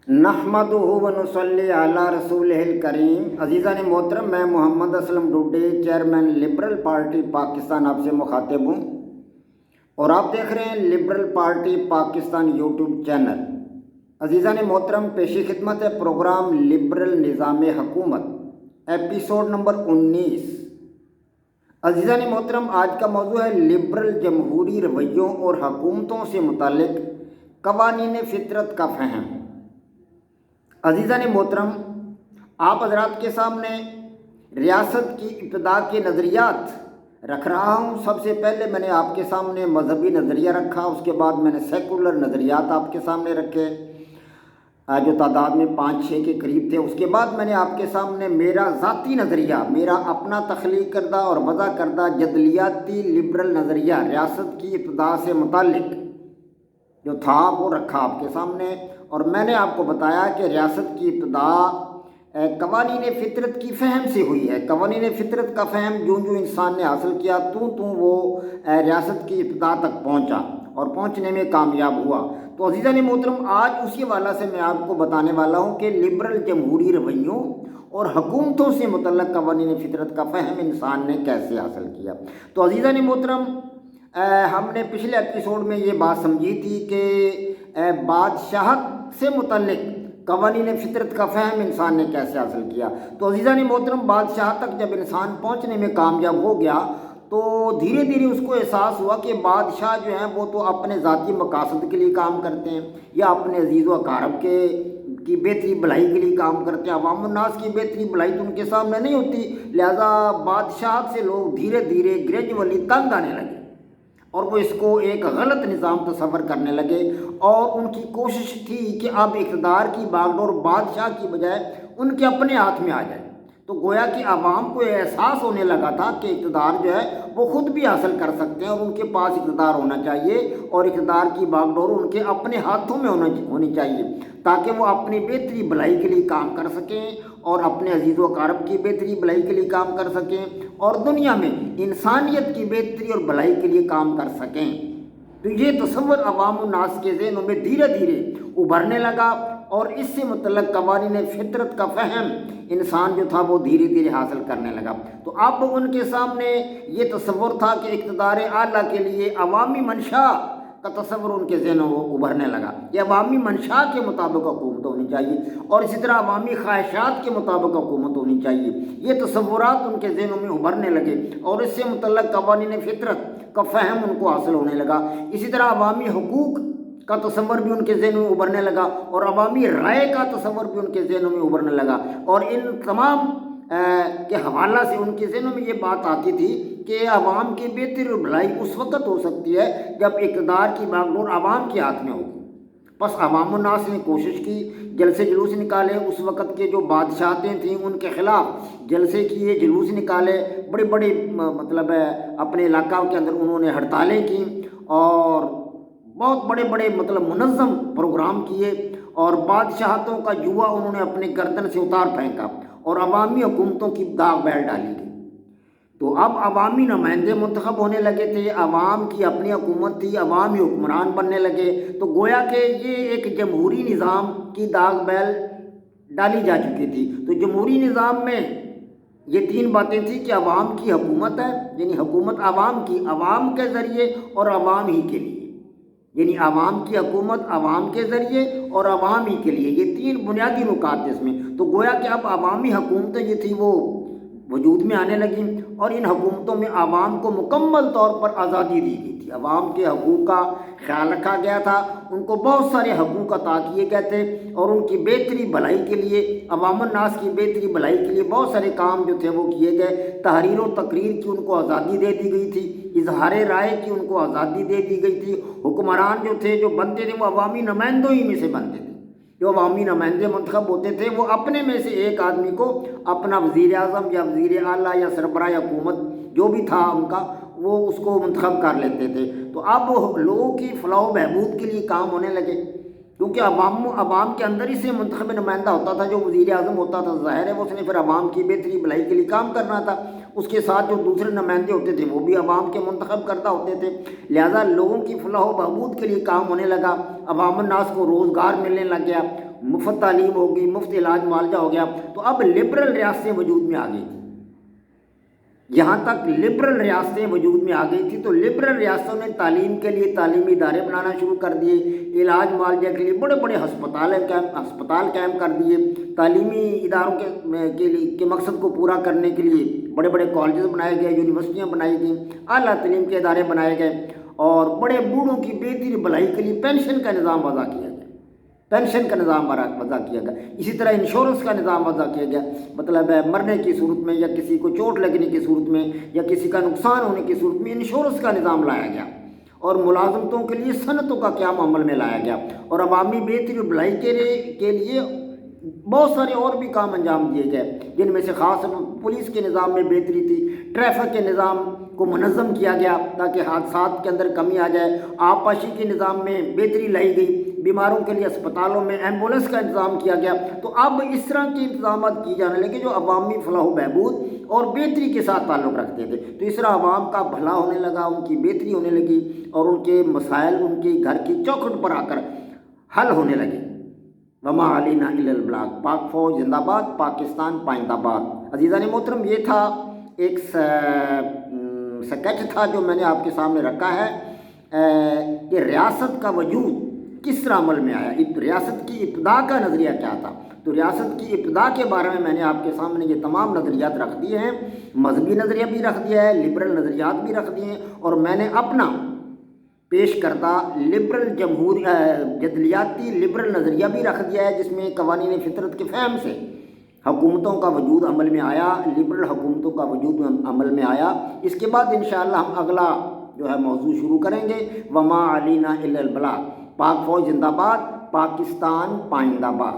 नहमदुहु व नुसल्ली अला रसूलिहिल करीम। अज़ीज़ान मोहतरम, मैं Mohammad Aslam Dudde, chairman liberal party Pakistan, आपसे मुखातिब हूँ और आप देख रहे हैं liberal party Pakistan YouTube channel. अज़ीज़ान मोहतरम, पेशी खिदमत है प्रोग्राम लिबरल निज़ाम हुकूमत, एपिसोड नंबर 19। अज़ीज़ान मोहतरम, आज का मौजू है लिबरल जमहूरी रवैयों और हुकूमतों से मुतालिक कवानीन फ़ितरत का फ़हम। अज़ीज़ान मोहतरम, आप हज़रात के सामने रियासत की इब्तिदा के नज़रियात रख रहा हूँ। सबसे पहले मैंने आपके सामने मजहबी नज़रिया रखा, उसके बाद मैंने सेकुलर नज़रियात आपके सामने रखे जो तादाद में 5-6 के करीब थे। उसके बाद मैंने आपके सामने मेरा ज़ाती नज़रिया, मेरा अपना तख्लीक करदा और वज़ा करदा जदलियाती लिबरल नज़रिया रियासत की इब्तिदा से मुतालिक जो था वो रखा आपके सामने। और मैंने आपको बताया कि रियासत की इब्तिदा कवानीन फ़ितरत की फ़हम से हुई है। कवानीन फ़ितरत का फ़हम जो जो इंसान ने हासिल किया तो वो रियासत की इब्तिदा तक पहुंचा और पहुंचने में कामयाब हुआ। तो अज़ीज़ान मोहतरम, आज उसी हवाला से मैं आपको बताने वाला हूं कि लिबरल जमहूरी रवैयों और हुकूमतों से मुतल्लक़ कवानीन फ़ितरत का फ़हम इंसान ने कैसे हासिल किया। तो अज़ीज़ान मोहतरम, हमने पिछले एपिसोड में ये बात समझी थी कि बादशाहत से मुतल्लिक कवानीन फ़ितरत का फ़हम इंसान ने कैसे हासिल किया। तो अज़ीज़ान मोहतरम, बादशाह तक जब इंसान पहुँचने में कामयाब हो गया तो धीरे धीरे उसको एहसास हुआ कि बादशाह जो हैं वो तो अपने ज़ाती मकासद के लिए काम करते हैं या अपने अजीज़ व अकारब के की बेहतरी भलाई के लिए काम करते हैं। अवाम उन्नास की बेहतरी भलाई तो उनके सामने नहीं होती, लिहाजा बादशाह से लोग धीरे धीरे ग्रेजुअली तंग आने लगे और वो इसको एक गलत निज़ाम तस्वर करने लगे। और उनकी कोशिश थी कि अब इक़्तिदार की बागडोर बादशाह की बजाय उनके अपने हाथ में आ जाए। तो गोया कि आवाम को एहसास होने लगा था कि इक़्तिदार जो है वो ख़ुद भी हासिल कर सकते हैं और उनके पास इक़्तिदार होना चाहिए और इक़्तिदार की बागडोर उनके अपने हाथों में होनी चाहिए ताकि वो अपनी बेहतरी भलाई के लिए काम कर सकें और अपने अजीज़ व अकारब की बेहतरी भलाई के लिए काम कर सकें और दुनिया में इंसानियत की बेहतरी और भलाई के लिए काम कर सकें। तो ये तसव्वुर अवाम उन्नास के ज़हनों में धीरे धीरे उभरने लगा और इससे मुतल्लक़ कवानीन फ़ितरत का फ़हम इंसान जो था वो धीरे धीरे हासिल करने लगा। तो अब उनके सामने ये तसव्वुर था कि इक़्तिदार आला के लिए अवामी मंशा का तसव्वुर उनके ज़हनों में उभरने लगा। ये अवामी मंशा के मुताबिक हुकूमत होनी चाहिए और इसी तरह अवामी ख्वाहिशात के मुताबिक हुकूमत होनी चाहिए। ये तसव्वुरात उनके ज़हनों में उभरने लगे और इससे मुतल्लक़ कवानीन फ़ितरत का फ़हम उनको हासिल होने लगा। इसी तरह अवामी हुकूक का तस्वर भी उनके ज़हनों में उभरने लगा और अवामी राय का तस्वर भी उनके ज़हनों में उभरने लगा। और इन तमाम के हवाला से उनके ज़हनों में ये बात आती थी कि आवाम की बेहतरी और भलाई उस वक़्त हो सकती है जब इक़्तिदार की बागडोर आवाम के हाथ में होगी। बस अवाम उन्नास ने कोशिश की, जलसे जुलूस निकाले, उस वक़्त के जो बादशाहतें थीं उनके ख़िलाफ़ जलसे किए, जुलूस निकाले, बड़े बड़े मतलब अपने इलाका के अंदर उन्होंने हड़तालें की और बहुत बड़े बड़े मतलब मुनज़्ज़म प्रोग्राम किए और बादशाहतों का जुआ उन्होंने अपने गर्दन से उतार फेंका और अवामी हुकूमतों की दाग बैल डाली गई। तो अब अवामी नुमाइंदे मुंतखब होने लगे थे, अवाम की अपनी हुकूमत थी, अवामी हुक्मरान बनने लगे। तो गोया कि ये एक जमहूरी निज़ाम की दाग बैल डाली जा चुकी थी। तो जमहूरी निज़ाम में ये 3 बातें थी कि अवाम की हुकूमत है, यानी हुकूमत अवाम की, अवाम के ज़रिए और अवाम ही के लिए, यानी आवाम की हुकूमत आवाम के ज़रिए और आवाम ही के लिए। ये 3 बुनियादी नुकात थे इसमें। तो गोया कि अब अवामी हुकूमतें जो थी वो वजूद में आने लगी और इन हुकूमतों में आवाम को मुकम्मल तौर पर आज़ादी दी गई थी। आवाम के हकूक़ का ख्याल रखा गया था, उनको बहुत सारे हकूक़ अता किए गए थे और उनकी बेहतरी भलाई के लिए, अवाम उन्नास की बेहतरी भलाई के लिए बहुत सारे काम जो थे वो किए गए। तहरीर व तकरीर की उनको आज़ादी दे दी गई थी, इजहार राय की उनको आज़ादी दे दी गई थी। हुक्मरान जो थे, जो बनते थे, वो अवामी नुमाइंदों ही में से बनते थे। जो अवामी नुमाइंदे मुंतखब होते थे वो अपने में से एक आदमी को अपना वज़ीर आज़म या वज़ीर आला या सरबराह हुकूमत जो भी था उनका, वो उसको मुंतखब कर लेते थे। तो अब लोगों की फलाह बहबूद के लिए काम होने लगे क्योंकि अवाम के अंदर ही से मुंतखब नुमाइंदा होता था जो वज़ीर आज़म होता था। ज़ाहिर है वो उसने फिर अवाम की बेहतरी भलाई के लिए काम करना था। उसके साथ जो दूसरे नुमाइंदे होते थे वो भी अवाम के मुंतखब करता होते थे। लिहाजा लोगों की फलाह बहबूद के लिए काम होने लगा, अवाम उन्नास को रोज़गार मिलने लग गया مفت تعلیم ہوگی، مفت علاج معالجہ ہو گیا. تو اب لبرل ریاستیں وجود میں آ گئی تھیں. یہاں تک لبرل ریاستیں وجود میں آ گئی تھی تو لبرل ریاستوں نے تعلیم کے لیے تعلیمی ادارے بنانا شروع کر دیے، علاج معالجہ کے لیے بڑے بڑے ہسپتال قائم کر دیے، تعلیمی اداروں کے مقصد کو پورا کرنے کے لیے بڑے بڑے کالجز بنائے گئے، یونیورسٹیاں بنائی گئیں، اعلیٰ تعلیم کے ادارے بنائے گئے، اور بڑے بوڑھوں کی بہتری بھلائی کے لیے پینشن کا نظام وضع کیا گیا، پینشن کا نظام وضع کیا گیا. اسی طرح انشورنس کا نظام وضع کیا گیا. مطلب ہے مرنے کی صورت میں یا کسی کو چوٹ لگنے کی صورت میں یا کسی کا نقصان ہونے کی صورت میں انشورنس کا نظام لایا گیا، اور ملازمتوں کے لیے صنعتوں کا قیام عمل میں لایا گیا، اور عوامی بہتری اور بھلائی کے لیے بہت سارے اور بھی کام انجام دیے گئے، جن میں سے خاص پولیس کے نظام میں بہتری تھی، ٹریفک کے نظام کو منظم کیا گیا تاکہ حادثات کے اندر کمی آ جائے، آبپاشی کے نظام میں بہتری لائی گئی، بیماروں کے لیے اسپتالوں میں ایمبولینس کا انتظام کیا گیا. تو اب اس طرح کے انتظامات کیے جانے لگے جو عوامی فلاح و بہبود اور بہتری کے ساتھ تعلق رکھتے تھے. تو اس طرح عوام کا بھلا ہونے لگا، ان کی بہتری ہونے لگی، اور ان کے مسائل ان کے گھر کی چوکھٹ پر آ کر حل ہونے لگے. وما علینا الا البلاغ. پاک فوج زندہ باد، پاکستان پائندہ باد. عزیزان محترم، یہ تھا ایک سکیچ تھا جو میں نے آپ کے سامنے رکھا ہے کہ ریاست کا وجود کس طرح عمل میں آیا، ریاست کی ابتدا کا نظریہ کیا تھا. تو ریاست کی ابتدا کے بارے میں نے آپ کے سامنے یہ تمام نظریات رکھ دیے ہیں، مذہبی نظریہ بھی رکھ دیا ہے، لبرل نظریات بھی رکھ دیے ہیں، اور میں نے اپنا پیش کردہ جدلیاتی لبرل نظریہ بھی رکھ دیا ہے، جس میں قوانین فطرت کے فہم سے حکومتوں کا وجود عمل میں آیا، لبرل حکومتوں کا وجود عمل میں آیا. اس کے بعد انشاءاللہ ہم اگلا موضوع شروع کریں گے. وما علینا الا البلاغ. پاک فوج زندہ باد، پاکستان پائندہ باد.